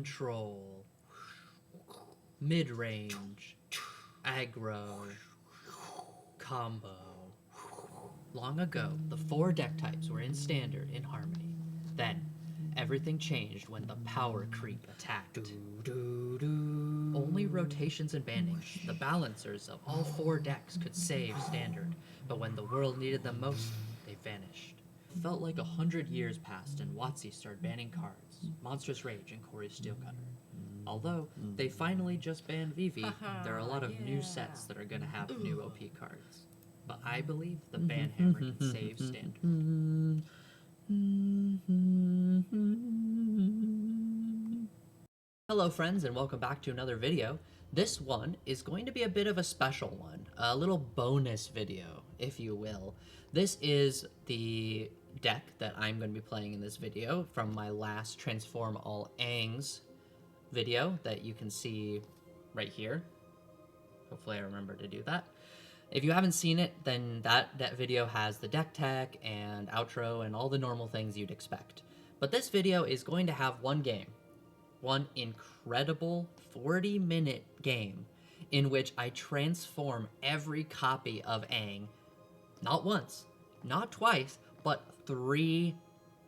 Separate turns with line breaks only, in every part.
control, mid-range, aggro, combo. Long ago, the 4 deck types were in Standard in Harmony. Then, everything changed when the power creep attacked. Only rotations and bannings, the balancers of all 4 decks could save Standard, but when the world needed them most, they vanished. Felt like 100 years passed and WotC started banning cards, Monstrous Rage and Corey's Steelcutter. Although, they finally just banned Vivi, there are a lot of new sets that are going to have new OP cards. But I believe the ban hammer can save Standard. Hello friends, and welcome back to another video. This one is going to be a bit of a special one, a little bonus video, if you will. This is the deck that I'm going to be playing in this video from my last Transform All Aangs video that you can see right here. Hopefully I remember to do that. If you haven't seen it, then that video has the deck tech and outro and all the normal things you'd expect. But this video is going to have one game. One incredible 40-minute game in which I transform every copy of Aang, not once, not twice, but 3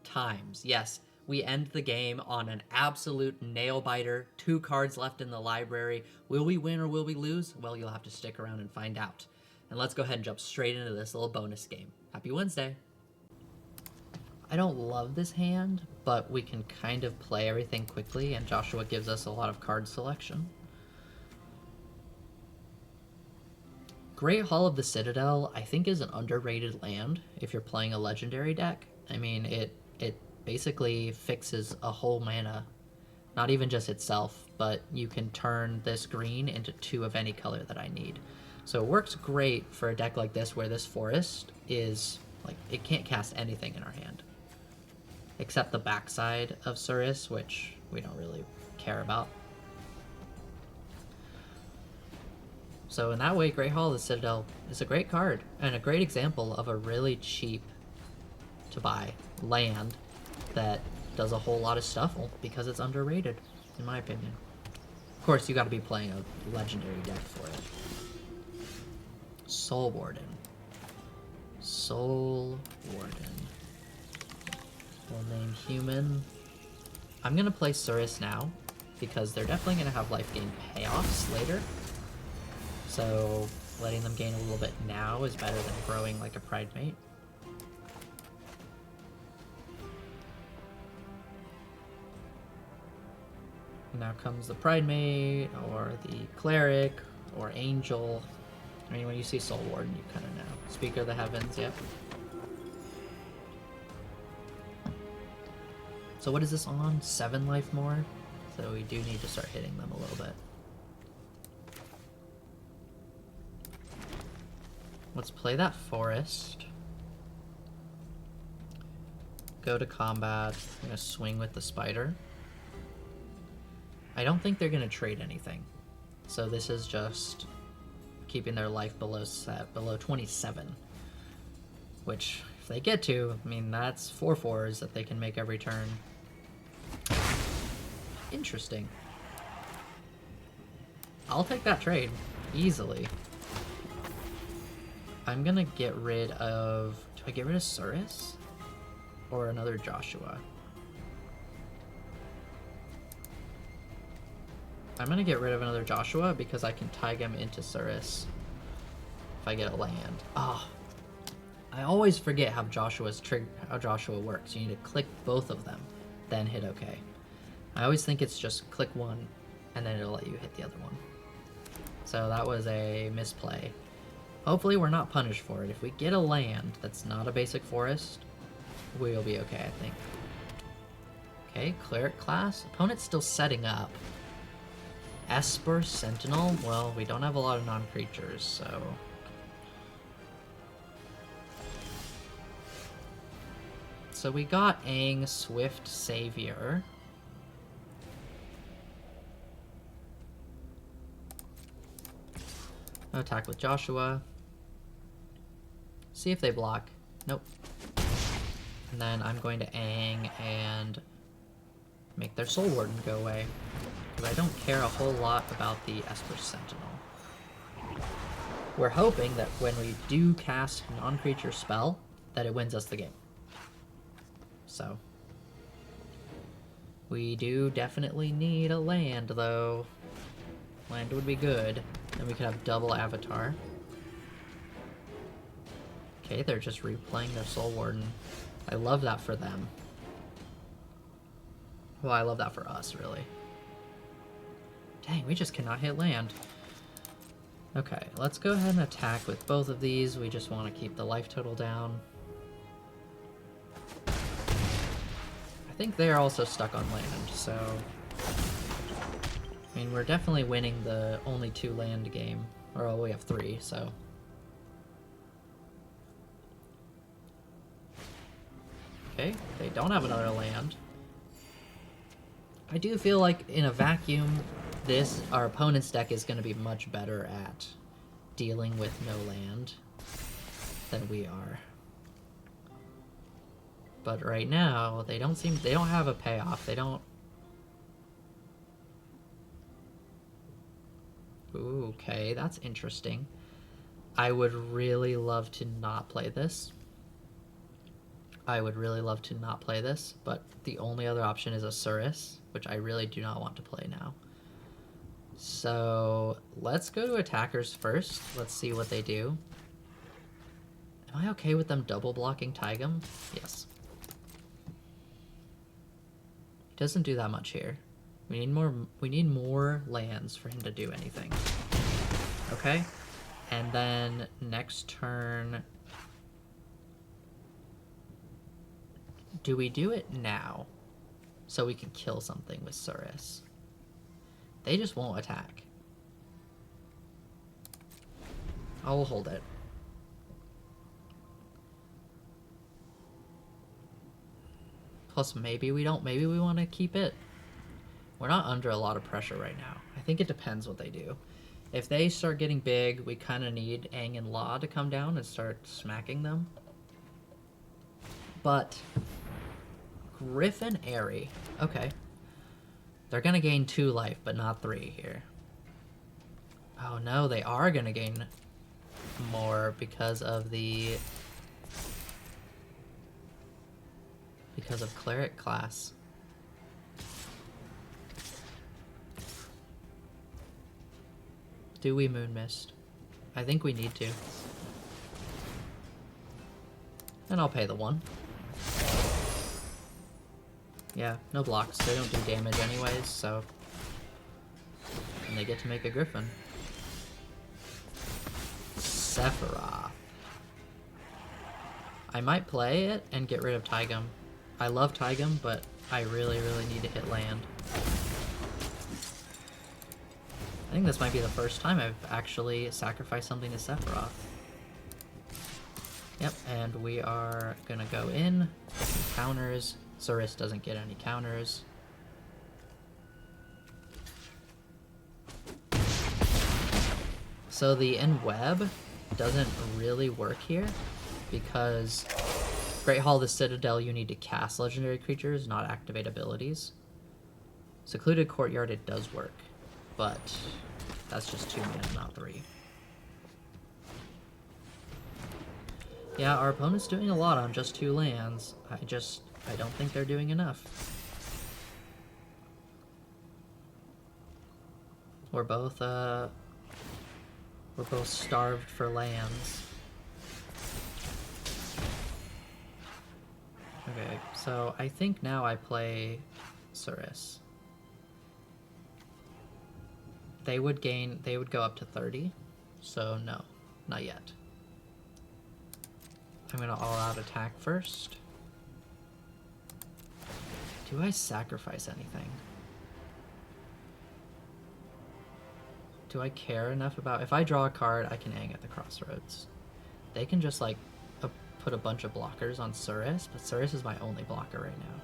times. Yes, we end the game on an absolute nail-biter, 2 cards left in the library. Will we win or will we lose? Well, you'll have to stick around and find out. And let's go ahead and jump straight into this little bonus game. Happy Wednesday! I don't love this hand, but we can kind of play everything quickly, and Joshua gives us a lot of card selection. Great Hall of the Citadel, I think, is an underrated land if you're playing a legendary deck. I mean, it basically fixes a whole mana. Not even just itself, but you can turn this green into 2 of any color that I need. So it works great for a deck like this where this forest is, like, it can't cast anything in our hand. Except the backside of Suris, which we don't really care about. So in that way, Great Hall of the Citadel is a great card, and a great example of a really cheap to buy land that does a whole lot of stuff because it's underrated, in my opinion. Of course, you gotta be playing a legendary deck for it. Soul Warden. Soul Warden. We'll name human. I'm gonna play Suris now, because they're definitely gonna have life gain payoffs later. So letting them gain a little bit now is better than growing like a Pridemate. Now comes the Pridemate, or the Cleric, or Angel. I mean, when you see Soul Warden, you kind of know. Speaker of the Heavens, yep. So what is this on? 7 life more? So we do need to start hitting them a little bit. Let's play that forest. Go to combat. I'm going to swing with the spider. I don't think they're going to trade anything. So this is just keeping their life below 27. Which, if they get to, I mean, that's 4/4s that they can make every turn. Interesting. I'll take that trade, easily. I'm gonna get rid of... Do I get rid of Suris? Or another Joshua? I'm gonna get rid of another Joshua because I can tag him into Suris if I get a land. Ah, I always forget how Joshua works. You need to click both of them, then hit OK. I always think it's just click one, and then it'll let you hit the other one. So that was a misplay. Hopefully we're not punished for it. If we get a land that's not a basic forest, we'll be okay, I think. Okay, Cleric class. Opponent's still setting up. Esper, Sentinel. Well, we don't have a lot of non-creatures, so... So we got Aang, Swift, Savior. Attack with Joshua. See if they block. Nope. And then I'm going to Aang and make their Soul Warden go away. Because I don't care a whole lot about the Esper Sentinel. We're hoping that when we do cast non-creature spell, that it wins us the game. So, we do definitely need a land, though. Land would be good. Then we could have double Avatar. Okay, they're just replaying their Soul Warden. I love that for them. Well, I love that for us, really. Dang, we just cannot hit land. Okay, let's go ahead and attack with both of these. We just want to keep the life total down. I think they're also stuck on land, so... I mean, we're definitely winning the only 2 land game. Or, oh, we have 3, so... Okay, they don't have another land. I do feel like in a vacuum, our opponent's deck is going to be much better at dealing with no land than we are. But right now, they don't have a payoff. They don't... Ooh, okay, that's interesting. I would really love to not play this. But the only other option is a Surus, which I really do not want to play now. So, let's go to attackers first. Let's see what they do. Am I okay with them double blocking Taigam? Yes. He doesn't do that much here. We need more lands for him to do anything. Okay? And then next turn... Do we do it now? So we can kill something with Surus. They just won't attack. I'll hold it. Plus maybe we don't, maybe we want to keep it. We're not under a lot of pressure right now. I think it depends what they do. If they start getting big, we kind of need Aang and La to come down and start smacking them. But Griffin Airy. Okay. They're gonna gain 2 life, but not 3 here. Oh no, they are gonna gain more because of Cleric class. Do we Moonmist? I think we need to. And I'll pay the 1. Yeah, no blocks. They don't do damage anyways, so... And they get to make a Griffin. Sephiroth. I might play it and get rid of Taigam. I love Taigam, but I really, really need to hit land. I think this might be the first time I've actually sacrificed something to Sephiroth. Yep, and we are gonna go in, get some counters. Surus doesn't get any counters. So the end web doesn't really work here because Great Hall of the Citadel, you need to cast legendary creatures, not activate abilities. Secluded Courtyard, it does work, but that's just 2 mana, not 3. Yeah, our opponent's doing a lot on just 2 lands. I don't think they're doing enough. We're both starved for lands. Okay, so I think now I play Surus. They would go up to 30, so no, not yet. I'm gonna all-out attack first. Do I sacrifice anything? Do I care enough about... If I draw a card, I can Aang at the Crossroads. They can just, like, put a bunch of blockers on Surus, but Surus is my only blocker right now.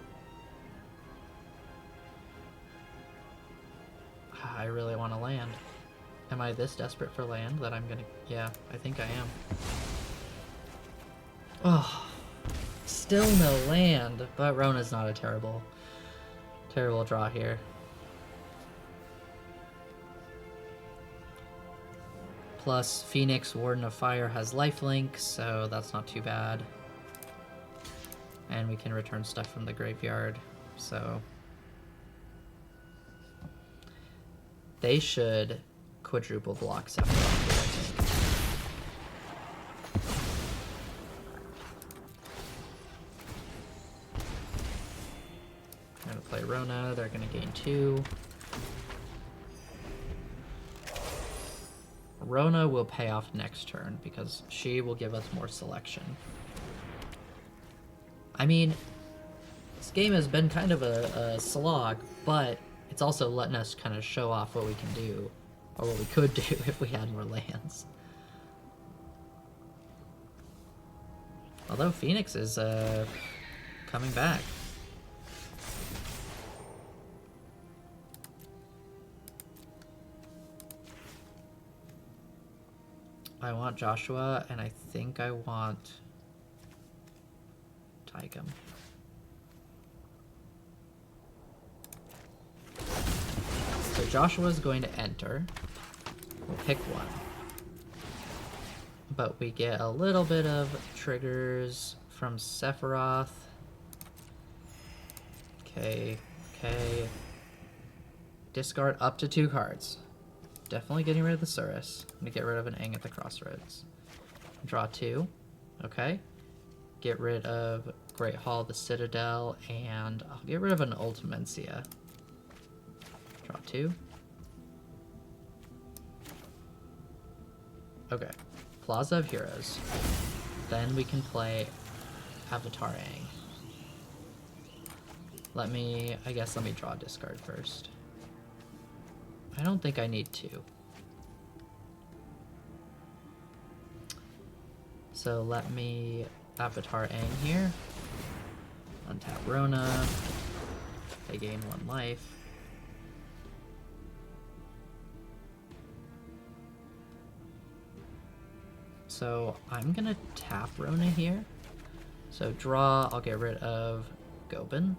I really want to land. Am I this desperate for land that I'm gonna... Yeah, I think I am. Oh, still no land, but Rona's not a terrible Terrible draw here. Plus, Phoenix, Warden of Fire, has lifelink, so that's not too bad. And we can return stuff from the graveyard, so... They should quadruple block Sephiroth here, I think. I'm gonna play Rona, they're gonna gain 2. Rona will pay off next turn because she will give us more selection. I mean, this game has been kind of a slog, but it's also letting us kind of show off what we can do, or what we could do if we had more lands. Although Phoenix is coming back. I want Joshua, and I think I want Tychum. So Joshua's going to enter. We'll pick one. But we get a little bit of triggers from Sephiroth. Okay, okay. Discard up to 2 cards. Definitely getting rid of the Surus. I'm gonna get rid of an Aang at the Crossroads. Draw 2. Okay. Get rid of Great Hall, the Citadel, and I'll get rid of an Ultimencia. Draw 2. Okay. Plaza of Heroes. Then we can play Avatar Aang. Let me draw a discard first. I don't think I need to. So let me Avatar Aang here. Untap Rona. They gain 1 life. So I'm gonna tap Rona here. So draw, I'll get rid of Gobin.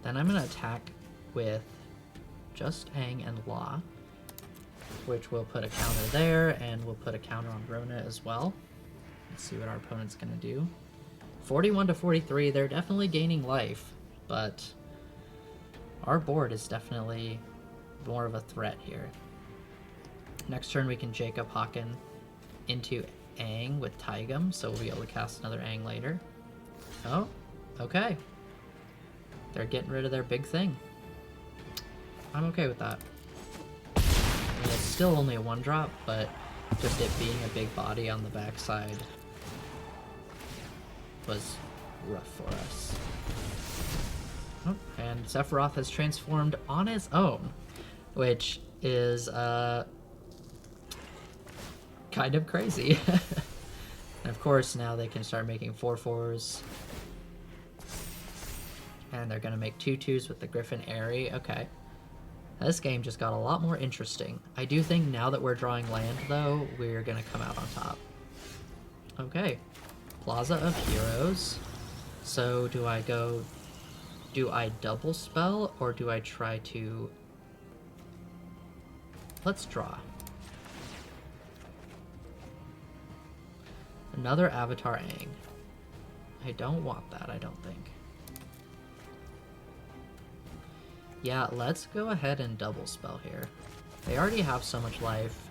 Then I'm gonna attack with just Aang and La, which will put a counter there, and we'll put a counter on Rona as well. Let's see what our opponent's gonna do. 41 to 43, they're definitely gaining life, but our board is definitely more of a threat here. Next turn we can Jacob Haken into Aang with Tychum, so we'll be able to cast another Aang later. Oh, okay. They're getting rid of their big thing. I'm okay with that. I mean, it's still only a 1-drop, but just it being a big body on the backside was rough for us. Oh, and Sephiroth has transformed on his own, which is kind of crazy. And of course, now they can start making 4/4s. And they're going to make 2/2s with the Griffin Airy. Okay. This game just got a lot more interesting. I do think now that we're drawing land, though, we're going to come out on top. Okay. Plaza of Heroes. So do I double spell, or do I try to... Let's draw. Another Avatar Aang. I don't want that, I don't think. Yeah, let's go ahead and double spell here. They already have so much life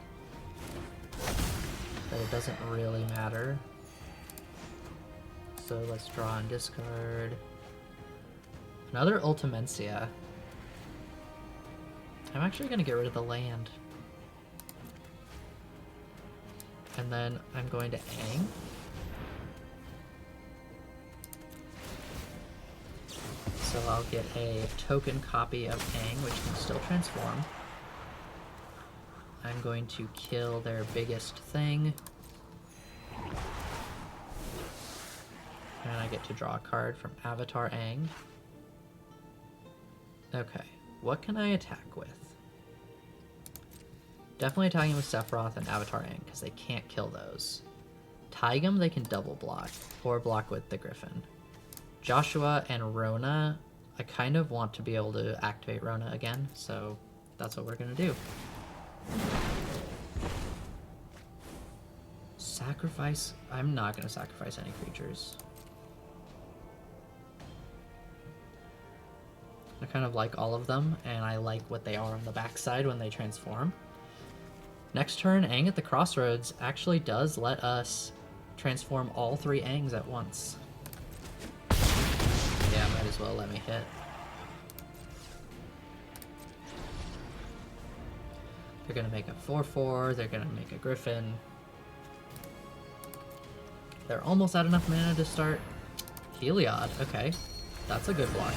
that it doesn't really matter. So let's draw and discard. Another Ultimencia. I'm actually going to get rid of the land. And then I'm going to Aang. So I'll get a token copy of Aang, which can still transform. I'm going to kill their biggest thing. And I get to draw a card from Avatar Aang. Okay, what can I attack with? Definitely attacking with Sephiroth and Avatar Aang, because they can't kill those. Tychum they can double block, or block with the Griffin. Joshua and Rona, I kind of want to be able to activate Rona again, so that's what we're gonna do. Sacrifice? I'm not gonna sacrifice any creatures. I kind of like all of them, and I like what they are on the backside when they transform. Next turn, Aang at the Crossroads actually does let us transform all 3 Aangs at once. Yeah, might as well let me hit. They're gonna make a 4/4, they're gonna make a Griffin. They're almost at enough mana to start Heliod. Okay, that's a good blocker.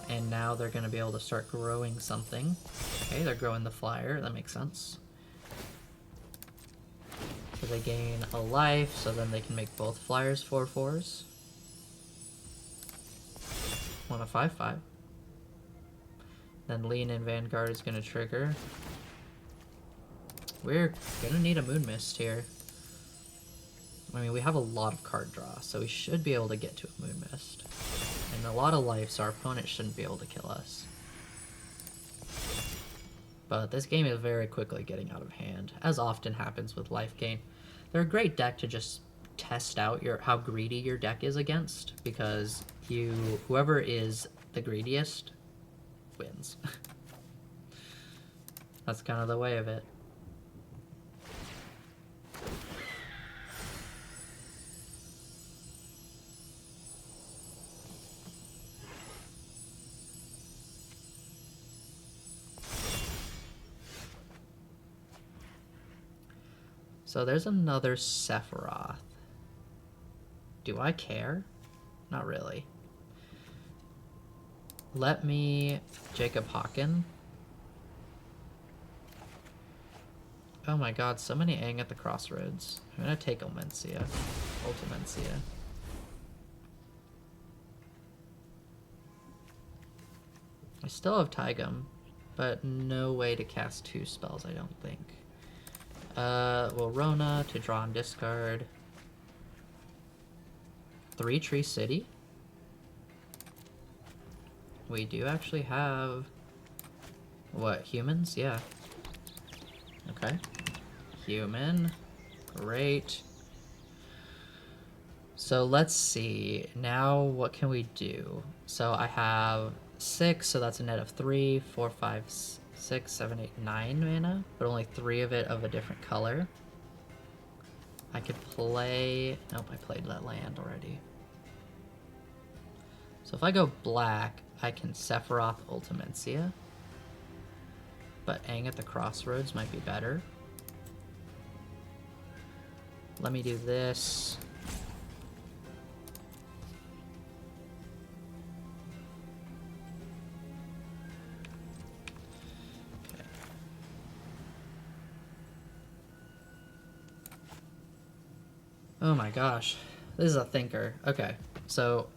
And now they're going to be able to start growing something. Okay, they're growing the flyer. That makes sense. So they gain a life, so then they can make both flyers 4/4s. One a 5/5. Then Lean in Vanguard is going to trigger. We're going to need a Moonmist here. I mean, we have a lot of card draw, so we should be able to get to a Moonmist. And a lot of life, so our opponent shouldn't be able to kill us. But this game is very quickly getting out of hand, as often happens with life gain. They're a great deck to just test out how greedy your deck is against, because whoever is the greediest wins. That's kind of the way of it. So there's another Sephiroth. Do I care? Not really. Let me Jacob Hawken. Oh my god, so many Aang at the Crossroads. I'm gonna take Ultimencia. I still have Taigam, but no way to cast 2 spells, I don't think. Well, Rona to draw and discard. 3 Tree City. We do actually have... What, humans? Yeah. Okay. Human. Great. So let's see. Now what can we do? So I have 6, so that's a net of 3, 4, 5, 6, 7, 8, 9 mana, but only 3 of it of a different color. I could play... Nope, I played that land already. So if I go black, I can Sephiroth Ultimencia. But Aang at the Crossroads might be better. Let me do this. Oh my gosh, this is a thinker. Okay, so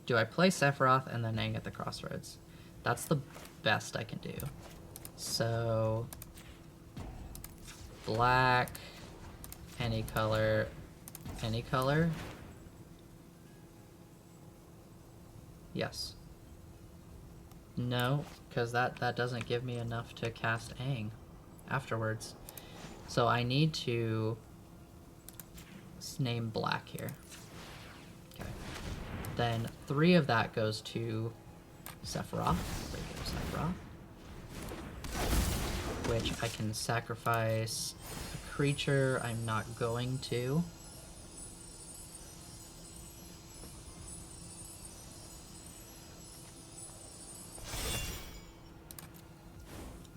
do I play Sephiroth and then Aang at the Crossroads? That's the best I can do. So black, any color, any color. Yes. No, because that doesn't give me enough to cast Aang afterwards. So I need to name black here. Okay. Then 3 of that goes to Sephiroth. Sephiroth. Which I can sacrifice a creature. I'm not going to.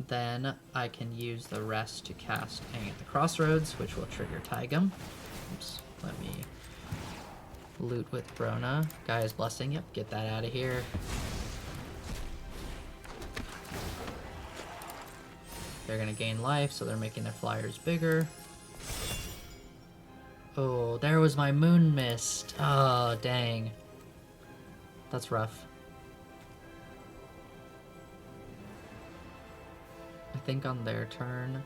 Then I can use the rest to cast Aang at the Crossroads, which will trigger Taigam. Oops, let me loot with Brona. Gaia's Blessing, yep, get that out of here. They're gonna gain life, so they're making their flyers bigger. Oh, there was my Moonmist. Oh, dang. That's rough. I think on their turn,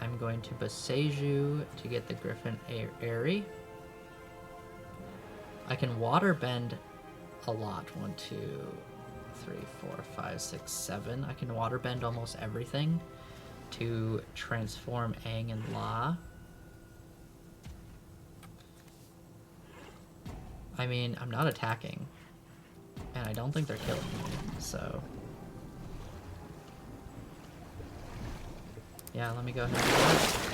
I'm going to Boseiju to get the Griffin Airy. I can Waterbend a lot. 1, 2, 3, 4, 5, 6, 7. I can waterbend almost everything to transform Aang and La. I mean, I'm not attacking, and I don't think they're killing me, so... Yeah, let me go ahead and do that.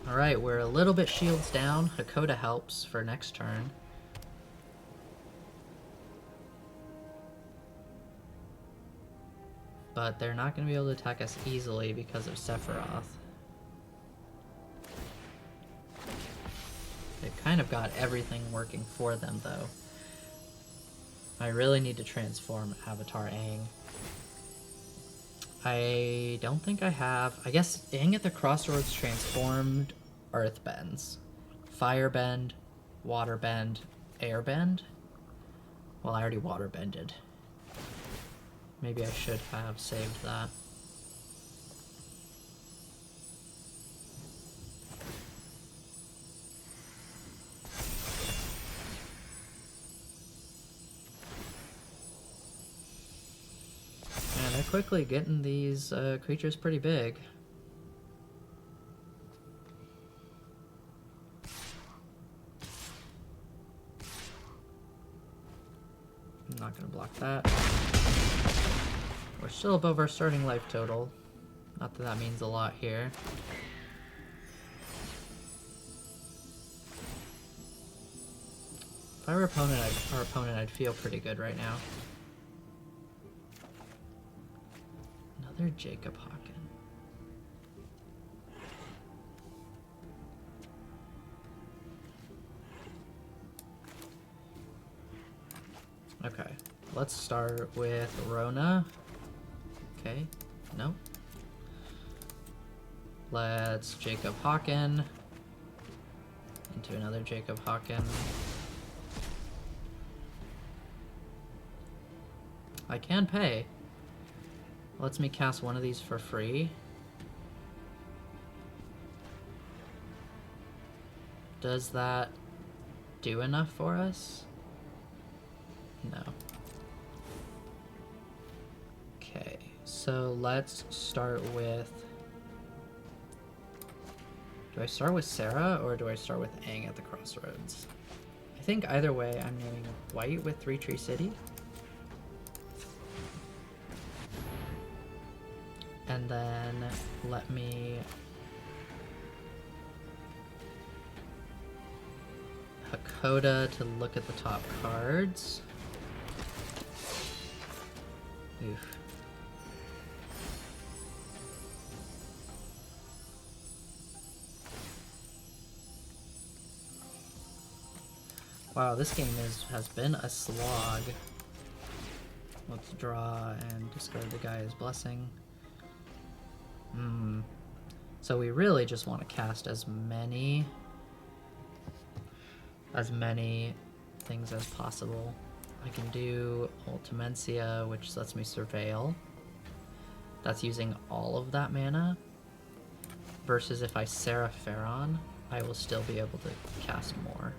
Alright, we're a little bit shields down. Hakoda helps for next turn. But they're not going to be able to attack us easily because of Sephiroth. They've kind of got everything working for them, though. I really need to transform Avatar Aang. I don't think I have... I guess Aang at the Crossroads transformed Earthbends. Firebend, Waterbend, Airbend? Well, I already Waterbended. Maybe I should have saved that. Man, they're quickly getting these creatures pretty big. I'm not gonna block that. We're still above our starting life total. Not that that means a lot here. If I were our opponent, I'd feel pretty good right now. Another Jacob Hawken. Okay, let's start with Rona. Okay, no. Let's Jacob Hawken into another Jacob Hawken. I can pay. Lets me cast one of these for free. Does that do enough for us? No. Okay, so let's start with... Do I start with Sarah or do I start with Aang at the Crossroads? I think either way I'm naming white with 3 Tree City. And then let me Hakoda to look at the top cards. Oof. Wow, this game has been a slog. Let's draw and discard the Gaia's Blessing. So we really just want to cast as many things as possible. I can do Ultimencia, which lets me Surveil. That's using all of that mana. Versus if I Seraph Pharaon, I will still be able to cast more.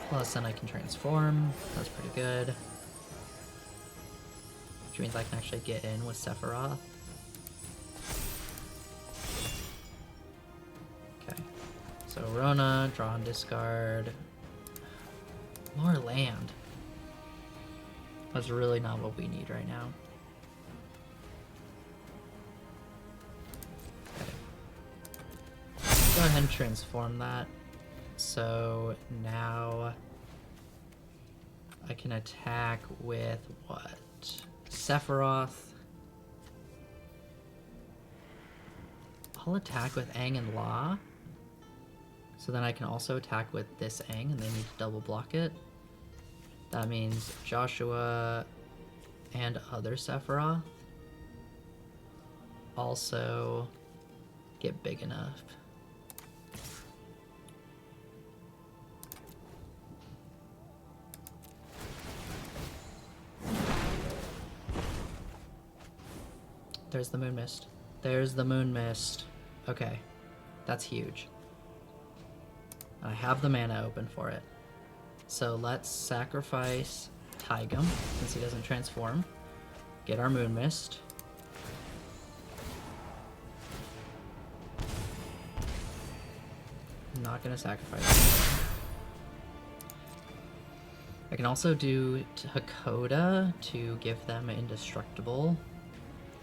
Plus then I can transform. That's pretty good. Which means I can actually get in with Sephiroth. Okay. So Rona, draw and discard. More land. That's really not what we need right now. Okay. Go ahead and transform that. So now I can attack with what? Sephiroth. I'll attack with Aang and La. So then I can also attack with this Aang and they need to double block it. That means Joshua and other Sephiroth also get big enough. there's the Moonmist. There's the Moonmist. Okay, that's huge. I have the mana open for it. So let's sacrifice Taigam, since he doesn't transform. Get our Moonmist. I'm not gonna sacrifice him. I can also do Hakoda to give them indestructible.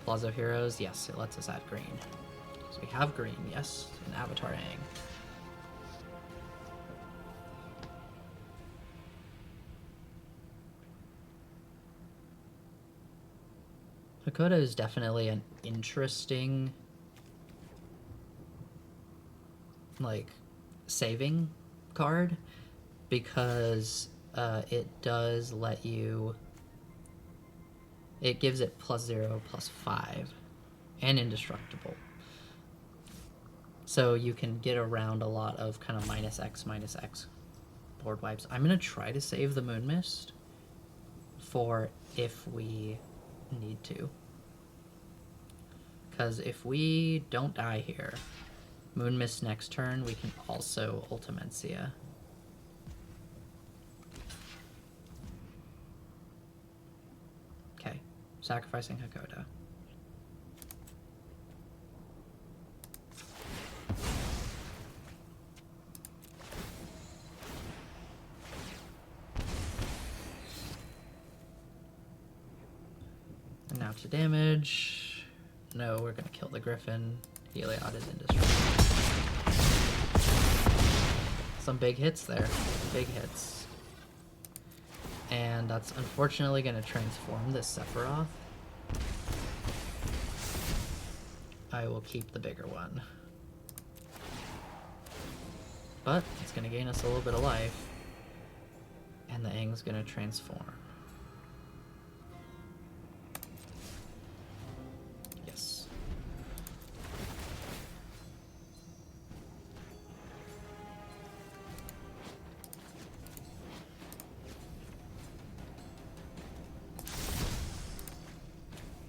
Plaza of Heroes, yes, it lets us add green. So we have green, yes, and Avatar Aang. Hakoda is definitely an interesting, like, saving card, because it does let you, it gives it +0, +5, and indestructible. So you can get around a lot of kind of -X board wipes. I'm going to try to save the Moonmist for if we need to. Because if we don't die here, Moonmist next turn, we can also Ultimencia. Okay, sacrificing Hakoda. And now to damage. No, we're gonna kill the Griffin. Heliod is indestructible. Some big hits there. Big hits. And that's unfortunately gonna transform this Sephiroth. I will keep the bigger one. But it's gonna gain us a little bit of life. And the Aang's gonna transform.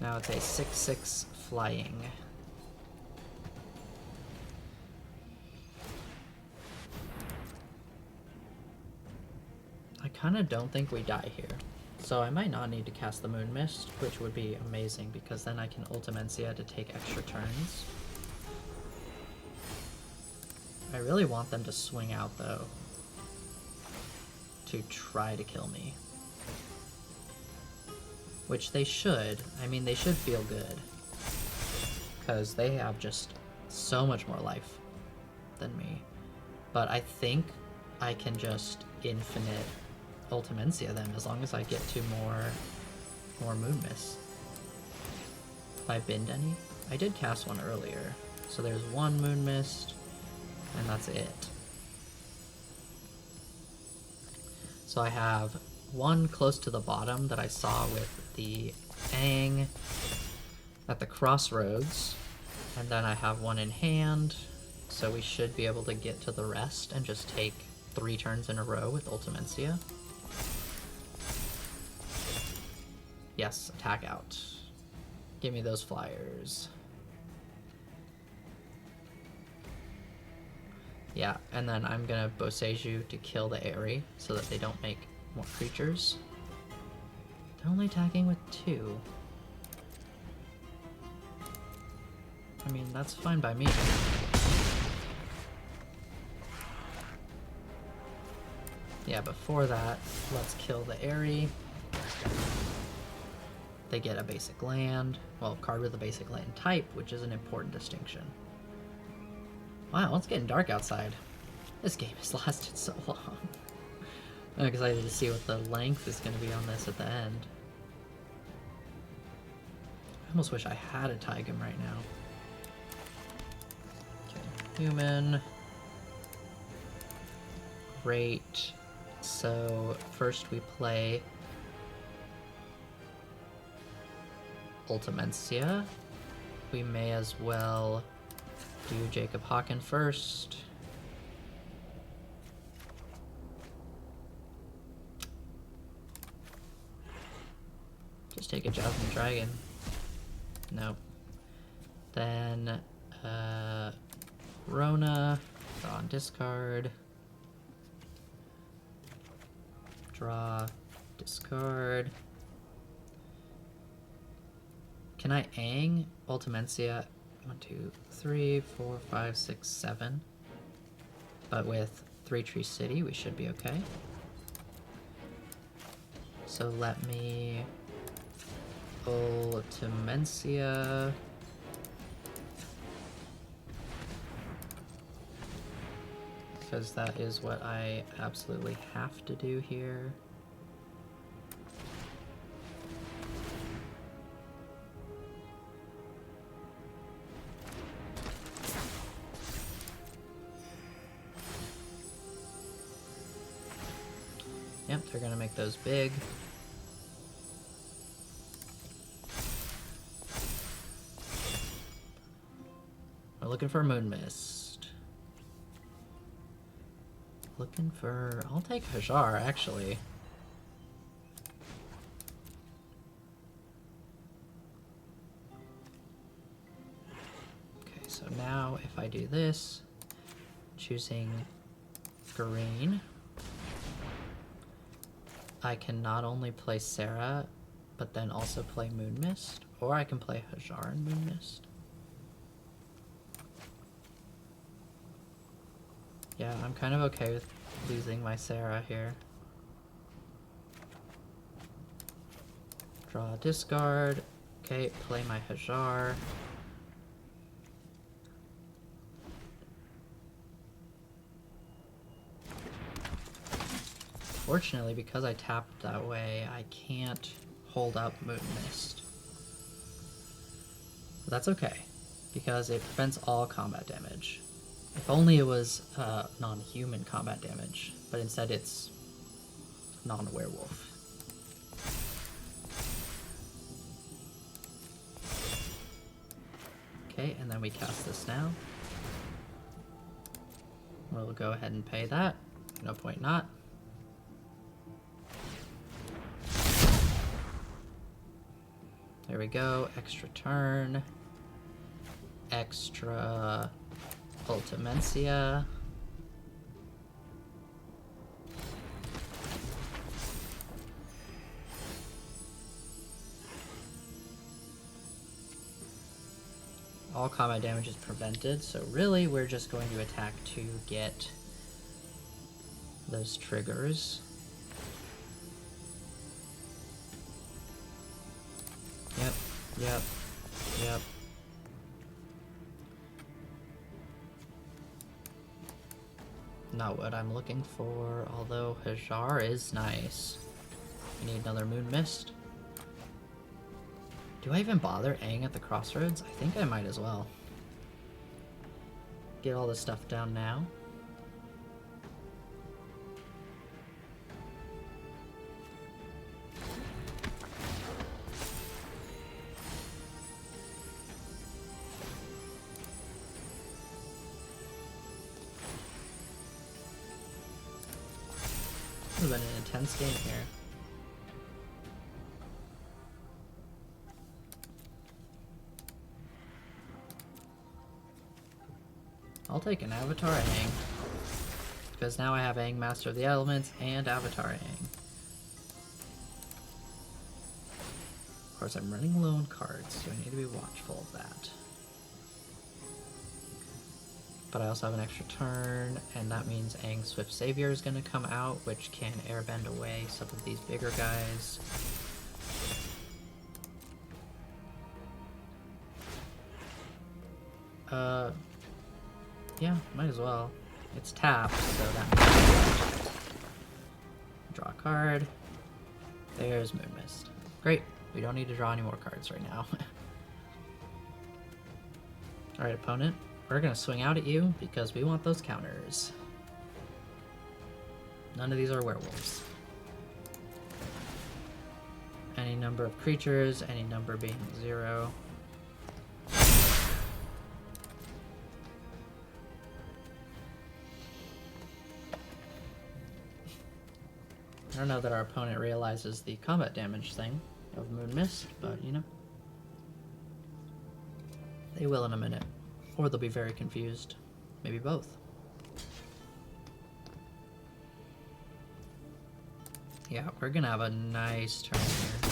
Now it's a 6/6 flying. I kind of don't think we die here. So I might not need to cast the Moonmist, which would be amazing because then I can Ultimencia to take extra turns. I really want them to swing out though, to try to kill me. Which they should. I mean, they should feel good. Because they have just so much more life than me. But I think I can just infinite Ultimencia them as long as I get to more Moonmist. If I binned any? I did cast one earlier. So there's one Moonmist, and that's it. So I have one close to the bottom that I saw with the Aang at the Crossroads, and then I have one in hand, so we should be able to get to the rest and just take 3 turns in a row with Ultimencia. Yes, attack out. Give me those flyers. Yeah, and then I'm gonna Boseiju to kill the Aerie so that they don't make more creatures. They're only attacking with 2. I mean, that's fine by me. Yeah, before that, let's kill the Aerie. They get a basic land. Well, card with a basic land type, which is an important distinction. Wow, it's getting dark outside. This game has lasted so long. I'm excited to see what the length is going to be on this at the end. I almost wish I had a Taigam right now. Okay, human. Great. So, first we play Ultimencia. We may as well do Jacob Hawken first. Just take a Jasmine Dragon. Nope. Then, Rona, draw and discard. Draw, discard. Can I Aang Ultimencia 1, 2, 3, 4, 5, 6, 7? But with 3 Tree City, we should be okay. So let me Ultimencia. Because that is what I absolutely have to do here. Yep, they're gonna make those big. We're looking for Moonmist. Looking for... I'll take Hajar, actually. Okay, so now if I do this, choosing green, I can not only play Sarah, but then also play Moonmist, or I can play Hajar and Moonmist. Yeah, I'm kind of okay with losing my Sarah here. Draw, discard. Okay, play my Hajar. Fortunately, because I tapped that way, I can't hold up Moonmist. But that's okay, because it prevents all combat damage. If only it was non-human combat damage, but instead it's non-werewolf. Okay, and then we cast this now. We'll go ahead and pay that. No point not. There we go, extra turn, extra Ultimencia. All combat damage is prevented, so really we're just going to attack to get those triggers. Yep. Not what I'm looking for, although Hajar is nice. We need another Moonmist. Do I even bother Aang at the Crossroads? I think I might as well. Get all this stuff down now. This has been an intense game here. I'll take an Avatar Aang, because now I have Aang Master of the Elements and Avatar Aang. Of course, I'm running low on cards, so I need to be watchful of that. But I also have an extra turn, and that means Aang's Swift Savior is going to come out, which can airbend away some of these bigger guys. Yeah, might as well. It's tapped, so that means draw a card. There's Moonmist. Great. We don't need to draw any more cards right now. Alright, opponent. We're gonna swing out at you because we want those counters. None of these are werewolves. Any number of creatures, any number being 0. I don't know that our opponent realizes the combat damage thing of Moonmist, but you know. They will in a minute. Or they'll be very confused. Maybe both. Yeah, we're gonna have a nice turn here.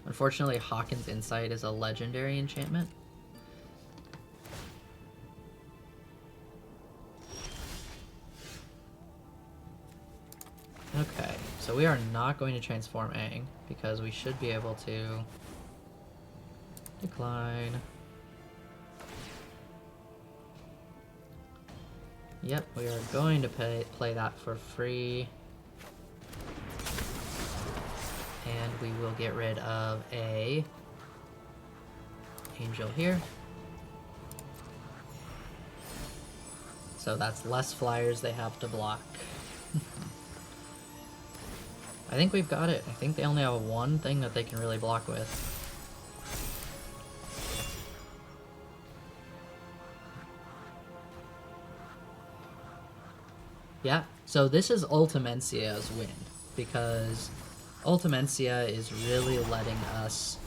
Unfortunately, Hawken's Insight is a legendary enchantment. Okay, so we are not going to transform Aang, because we should be able to decline. Yep, we are going to play that for free. And we will get rid of a angel here. So that's less flyers they have to block. I think we've got it. I think they only have one thing that they can really block with. Yeah, so this is Ultimencia's win, because Ultimencia is really letting us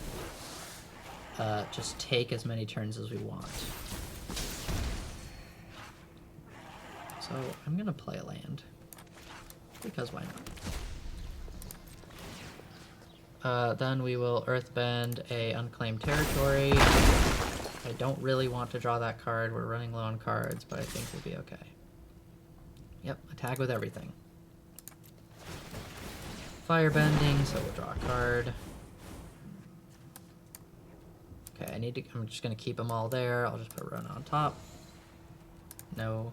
just take as many turns as we want. So I'm gonna play a land, because why not? Then we will Earthbend a Unclaimed Territory. I don't really want to draw that card. We're running low on cards, but I think we'll be okay. Yep, attack with everything. Firebending, so we'll draw a card. Okay, I'm just gonna keep them all there. I'll just put Rona on top. No.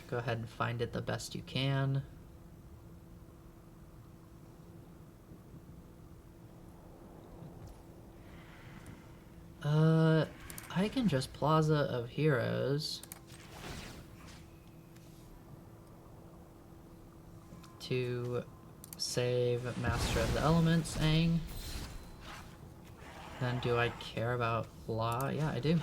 Go ahead and find it the best you can. I can just Plaza of Heroes to save Master of the Elements, Aang. Then do I care about Law? Yeah, I do.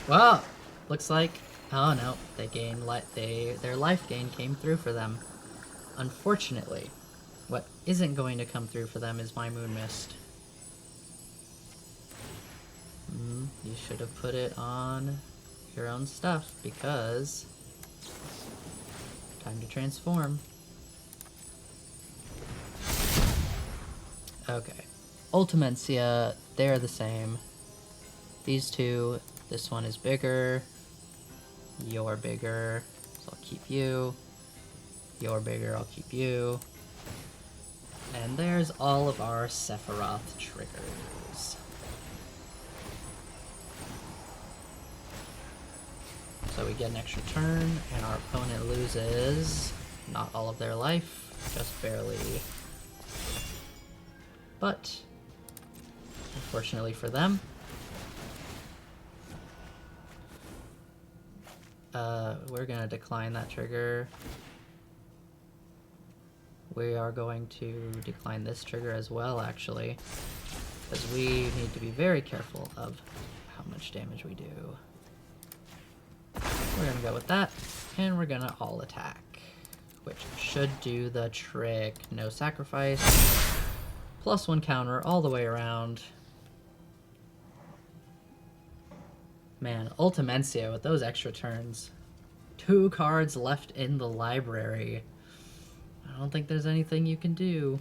Well, looks like, oh no, they gained their life gain came through for them. Unfortunately, what isn't going to come through for them is my Moonmist. You should have put it on your own stuff, because time to transform. Okay, Ultimencia, they're the same. These two. This one is bigger, you're bigger, so I'll keep you, you're bigger, I'll keep you, and there's all of our Sephiroth triggers. So we get an extra turn, and our opponent loses not all of their life, just barely, but unfortunately for them, we're gonna decline that trigger. We are going to decline this trigger as well, actually, because we need to be very careful of how much damage we do. We're gonna go with that, and we're gonna all attack, which should do the trick. No sacrifice, +1 counter all the way around. Man, Ultimencia with those extra turns. 2 cards left in the library. I don't think there's anything you can do.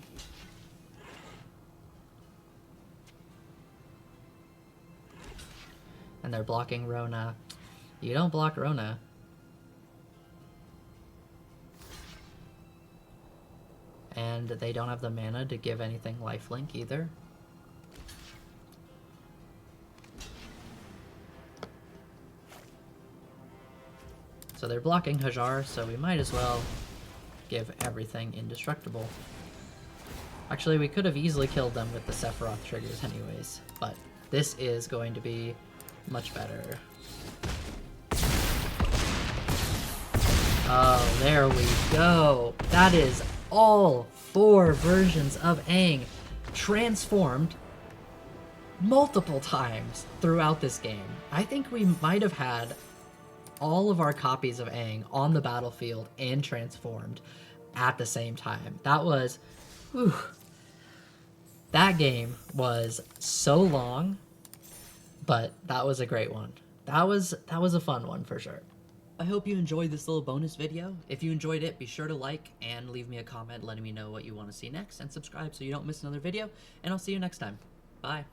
And they're blocking Rona. You don't block Rona. And they don't have the mana to give anything lifelink either. So they're blocking Hajar, so we might as well give everything indestructible. Actually, we could have easily killed them with the Sephiroth triggers anyways, but This is going to be much better. Oh, there we go. That is all 4 versions of Aang transformed multiple times throughout this game. I think we might have had all of our copies of Aang on the battlefield and transformed at the same time. That was... whew. That game was so long, but that was a great one. That was a fun one for sure. I hope you enjoyed this little bonus video. If you enjoyed it, be sure to like and leave me a comment letting me know what you want to see next, and subscribe so you don't miss another video, and I'll see you next time. Bye.